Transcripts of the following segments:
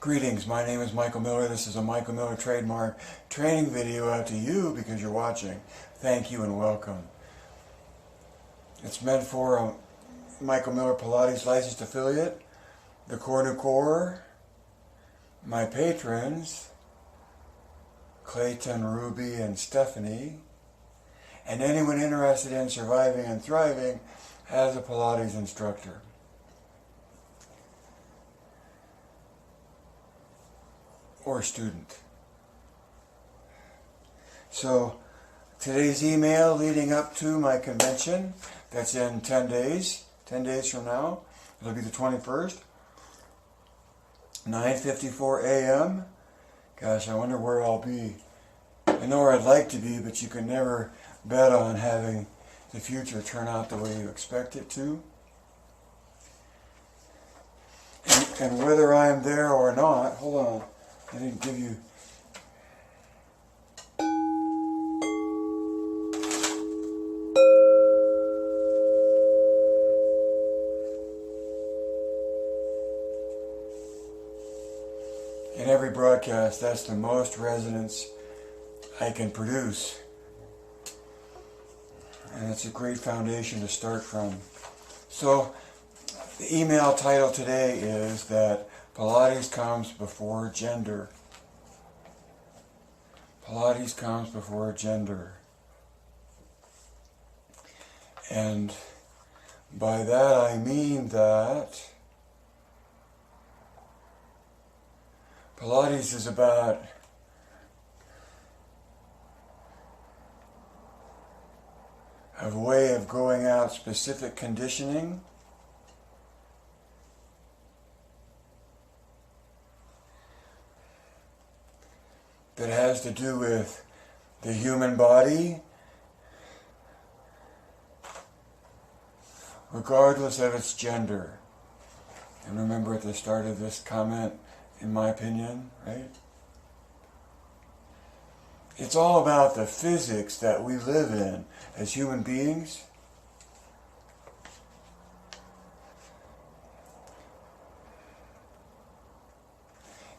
Greetings, my name is Michael Miller. This is a Michael Miller trademark training video out to you because you're watching. Thank you and welcome. It's meant for a Michael Miller Pilates licensed affiliate, the Core Core, my patrons, Clayton, Ruby, and Stephanie, and anyone interested in surviving and thriving as a Pilates instructor. Or student. So today's email leading up to my convention, that's in 10 days from now, it'll be the 21st, 9:54 a.m. Gosh, I wonder where I'll be. I know where I'd like to be, but you can never bet on having the future turn out the way you expect it to. And whether I'm there or not, hold on. I didn't give you... In every broadcast, that's the most resonance I can produce. And it's a great foundation to start from. So, the email title today is that Pilates comes before gender. Pilates comes before gender. And by that I mean that Pilates is about a way of growing out specific conditioning that has to do with the human body, regardless of its gender. And remember at the start of this comment, in my opinion, right? It's all about the physics that we live in as human beings.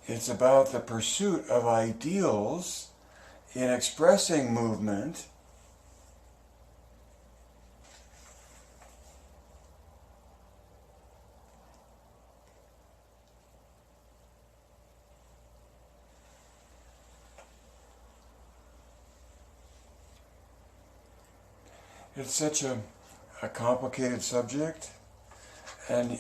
It's about the pursuit of ideals in expressing movement It's such a complicated subject, and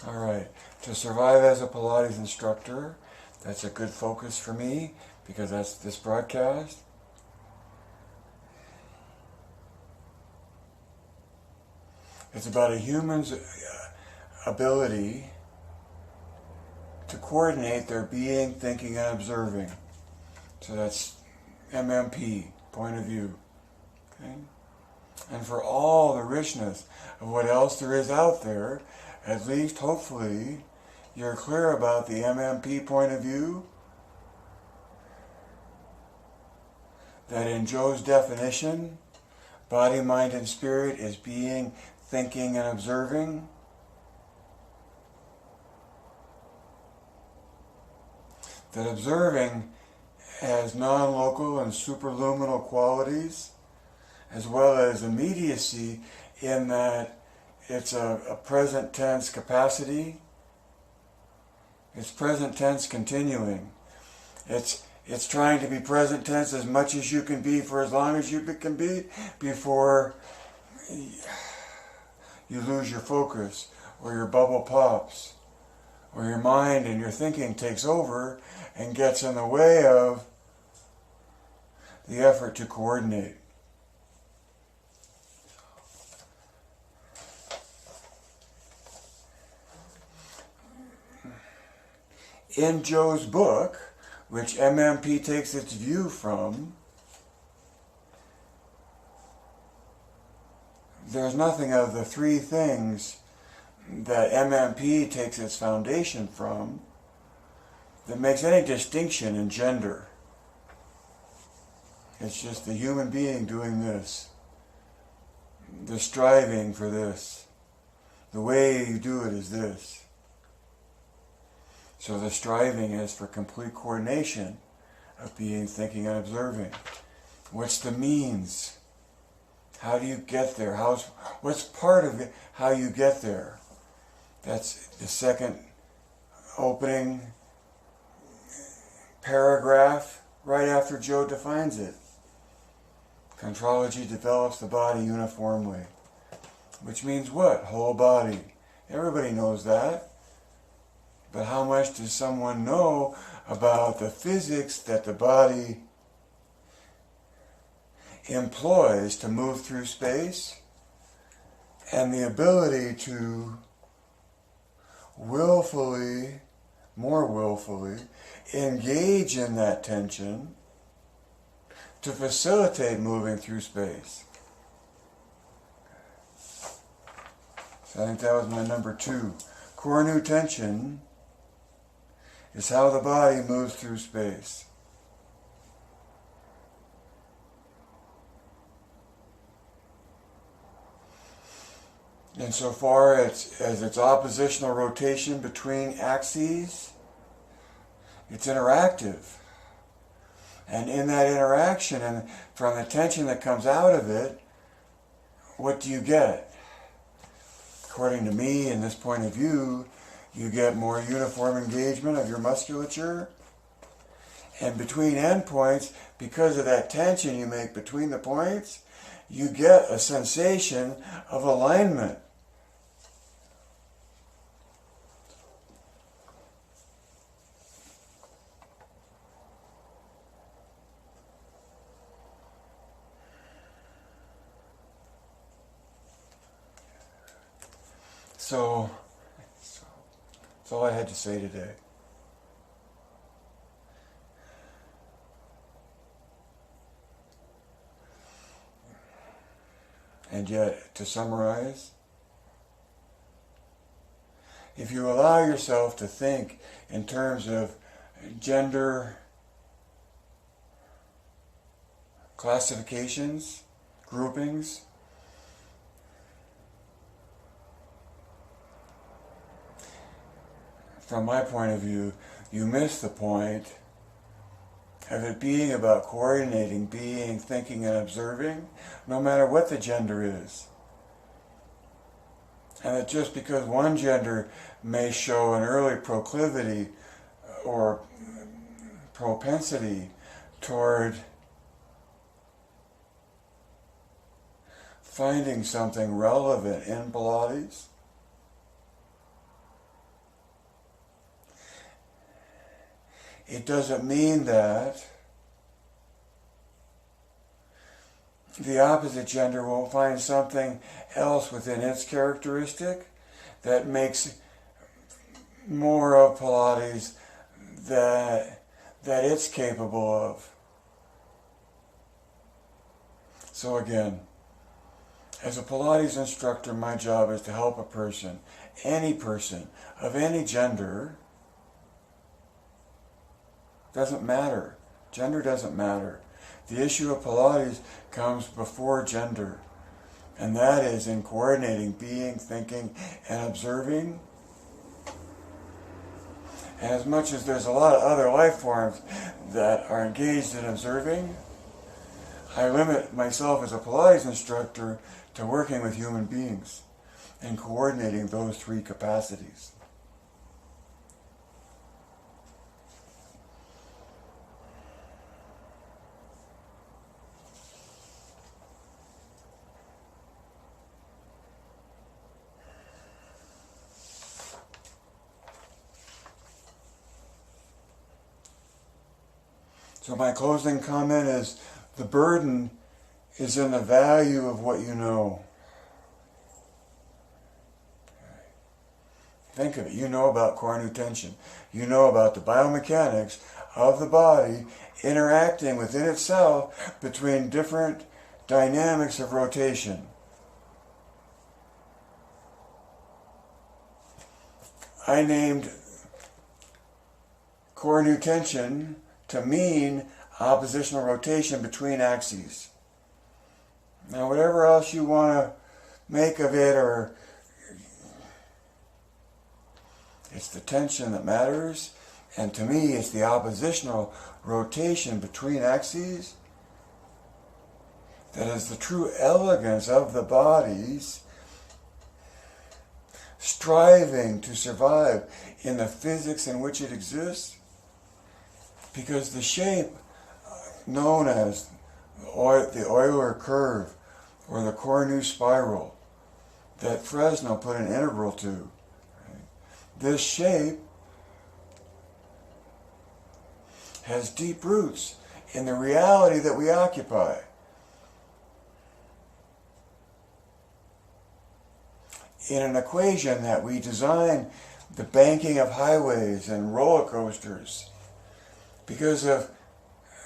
all right, to survive as a Pilates instructor, that's a good focus for me because that's this broadcast. It's about a human's ability to coordinate their being, thinking, and observing. So that's MMP. Point of view. Okay? And for all the richness of what else there is out there, at least hopefully you're clear about the MMP point of view, that in Joe's definition, body, mind, and spirit is being, thinking, and observing. That observing has non-local and superluminal qualities, as well as immediacy in that it's a present tense capacity. It's present tense continuing. It's trying to be present tense as much as you can be for as long as you can be before you lose your focus or your bubble pops or your mind and your thinking takes over and gets in the way of the effort to coordinate. In Joe's book, which MMP takes its view from, there's nothing of the three things that MMP takes its foundation from that makes any distinction in gender. It's just the human being doing this, the striving for this. The way you do it is this. So the striving is for complete coordination of being, thinking, and observing. What's the means? How do you get there? What's part of it, how you get there? That's the second opening paragraph right after Joe defines it. Contrology develops the body uniformly. Which means what? Whole body. Everybody knows that. But how much does someone know about the physics that the body employs to move through space, and the ability to more willfully, engage in that tension to facilitate moving through space? So I think that was my number 2. Core new tension is how the body moves through space. Insofar as its oppositional rotation between axes, it's interactive. And in that interaction, and from the tension that comes out of it, what do you get? According to me, in this point of view, you get more uniform engagement of your musculature. And between endpoints, because of that tension you make between the points, you get a sensation of alignment. So that's all I had to say today. And yet, to summarize, if you allow yourself to think in terms of gender classifications, groupings, from my point of view, you miss the point of it being about coordinating, being, thinking, and observing, no matter what the gender is. And that just because one gender may show an early proclivity or propensity toward finding something relevant in Pilates, it doesn't mean that the opposite gender won't find something else within its characteristic that makes more of Pilates that it's capable of. So again, as a Pilates instructor, my job is to help a person, any person of any gender. Doesn't matter. Gender doesn't matter. The issue of Pilates comes before gender. And that is in coordinating, being, thinking, and observing. And as much as there's a lot of other life forms that are engaged in observing, I limit myself as a Pilates instructor to working with human beings and coordinating those 3 capacities. So my closing comment is, the burden is in the value of what you know. Think of it. You know about core new tension. You know about the biomechanics of the body interacting within itself between different dynamics of rotation. I named core new tension to mean oppositional rotation between axes. Now, whatever else you want to make of it or It's the tension that matters, and to me it's the oppositional rotation between axes that is the true elegance of the bodies striving to survive in the physics in which it exists, because the shape known as the Euler curve or the Cornu spiral that Fresnel put an integral to, right? This shape has deep roots in the reality that we occupy. In an equation that we design the banking of highways and roller coasters because of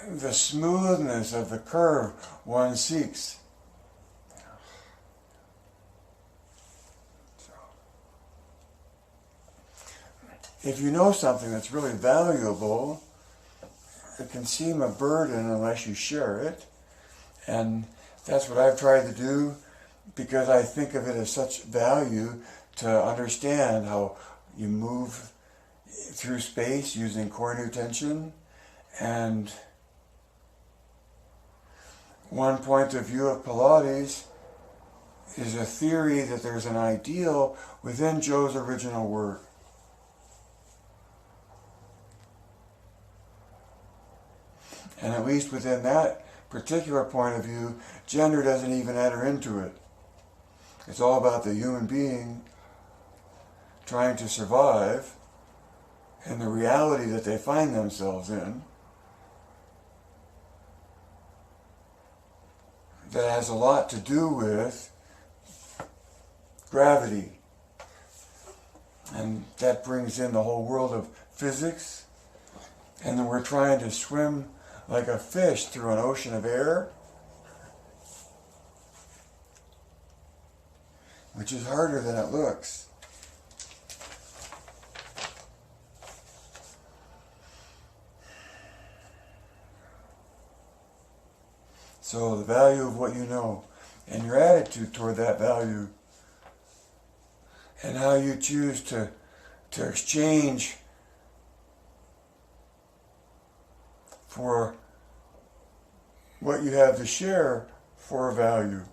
the smoothness of the curve one seeks. If you know something that's really valuable, it can seem a burden unless you share it. And that's what I've tried to do, because I think of it as such value to understand how you move through space using Cornu tension. And one point of view of Pilates is a theory that there's an ideal within Joe's original work. And at least within that particular point of view, gender doesn't even enter into it. It's all about the human being trying to survive in the reality that they find themselves in, that has a lot to do with gravity. And that brings in the whole world of physics. And then we're trying to swim like a fish through an ocean of air, which is harder than it looks. So the value of what you know and your attitude toward that value and how you choose to exchange for what you have to share for value.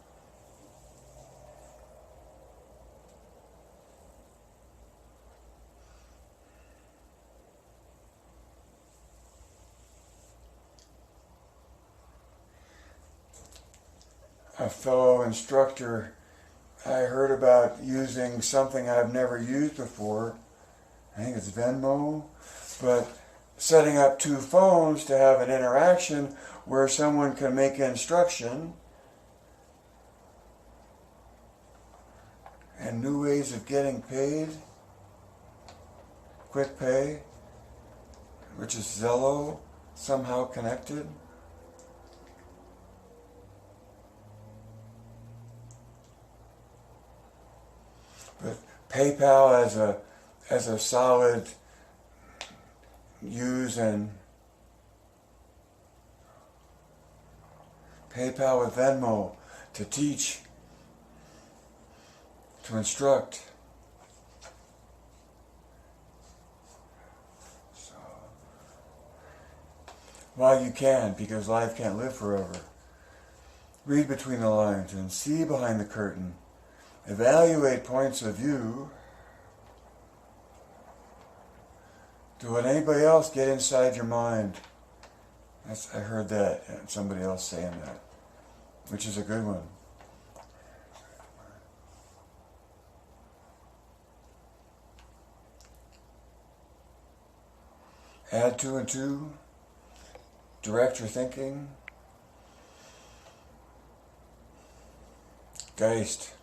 A fellow instructor I heard about using something I've never used before. I think it's Venmo, but setting up two phones to have an interaction where someone can make instruction and new ways of getting paid, quick pay, which is Zello, somehow connected. But PayPal as a solid use, and PayPal with Venmo to teach, to instruct. So, while you can, because life can't live forever, read between the lines and see behind the curtain. Evaluate points of view. Don't let anybody else get inside your mind. I heard that, and somebody else saying that, which is a good one. Add 2 and 2. Direct your thinking. Geist.